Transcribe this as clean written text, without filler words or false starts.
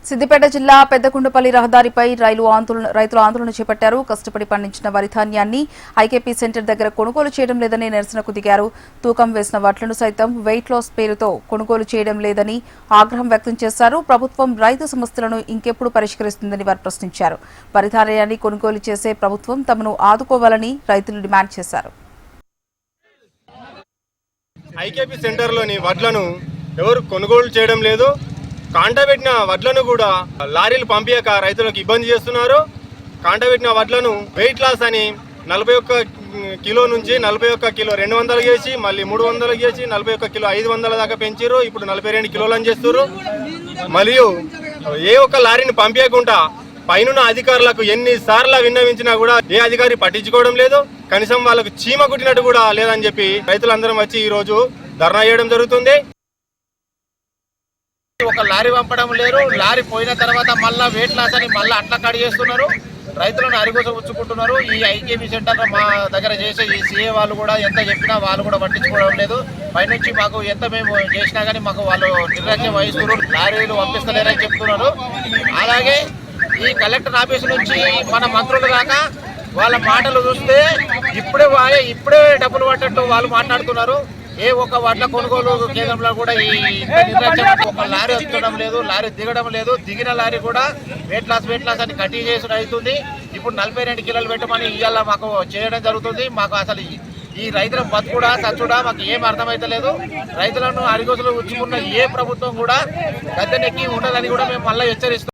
సిద్దిపేట జిల్లా పెద్దకుండపల్లి రహదారిపై రైతులు ఆందోళన చేపట్టారు. కష్టపడి పండించిన వరి ధాన్యాన్ని ఐకేపీ సెంటర్ దగ్గర కొనుగోలు చేయడం లేదని నిరసనకు దిగారు. తూకం వేసిన వడ్లను సైతం వెయిట్ లాస్ పేరుతో కొనుగోలు చేయడం లేదని ఆగ్రహం వ్యక్తం చేశారు. ప్రభుత్వం రైతు సమస్యలను ఇంకెప్పుడు పరిష్కరిస్తుందని వారు ప్రశ్నించారు. వరి ధాన్యాన్ని కొనుగోలు చేసే ప్రభుత్వం తమను ఆదుకోవాలని రైతులు డిమాండ్ చేశారు. ఐకేపీ సెంటర్లోని వడ్లను ఎవరు కొనుగోలు చేయడం లేదు. కాంటబెట్టిన వడ్లను కూడా లారీలు పంపించక రైతులకు ఇబ్బంది చేస్తున్నారు. కాంటబెట్టిన వడ్లను వెయిట్ లాస్ అని 41 కిలో నుంచి 41 కిలో 200 చేసి మళ్ళీ 300 చేసి 41 కిలో 500 దాకా పెంచారు. ఇప్పుడు 42 కిలోలని చేస్తున్నారు. మరియు ఏ ఒక్క లారీని పంపించకుండా పైన అధికారులకు ఎన్నిసార్లు విన్నవించినా కూడా ఏ అధికారి పట్టించుకోవడం లేదు. కనీసం వాళ్ళకు చీమ కుట్టినట్టు కూడా లేదని చెప్పి రైతులందరం వచ్చి ఈ రోజు ధర్నా చేయడం జరుగుతుంది. ఒక లారీ పంపడం లేరు. లారీ పోయిన తర్వాత మళ్ళా వెయిట్ లాస్ అని మళ్ళీ అట్లా కట్ చేస్తున్నారు. రైతులను అరిగోసం ఉంచుకుంటున్నారు. ఈ ఐకేపీ సెంటర్ మా దగ్గర చేసే ఈ సీఏ వాళ్ళు కూడా ఎంత చెప్పినా వాళ్ళు కూడా పట్టించుకోవడం లేదు. పైనుంచి మాకు ఎంత మేము చేసినా కానీ మాకు వాళ్ళు నిర్లక్ష్యం వహిస్తున్నారు. లారీలు పంపిస్తలేరని చెప్తున్నారు. అలాగే ఈ కలెక్టర్ ఆఫీస్ నుంచి మన మంత్రులు దాకా వాళ్ళ మాటలు చూస్తే ఇప్పుడే డబ్బులు పడ్డట్టు వాళ్ళు మాట్లాడుతున్నారు. ఏ ఒక్క వడ్ల కొనుగోలు కేంద్రంలో కూడా ఈ నిర్లక్ష్యం, ఒక లారీ వచ్చడం లేదు, లారీ దిగడం లేదు. దిగిన లారీ కూడా వెయిట్ లాస్ అని కట్టి చేసుడు అవుతుంది. ఇప్పుడు 42 కిలోలు పెట్టమని ఇవాళ మాకు చేయడం జరుగుతుంది. మాకు అసలు ఈ రైతుల బతుకుడా చచ్చుడా మాకు ఏం అర్థమైతలేదు. రైతులను అరిగోసులు ఉంచుకున్న ఏ ప్రభుత్వం కూడా గద్దెనెక్కి ఉండదని కూడా మేము మళ్ళీ హెచ్చరిస్తున్నాం.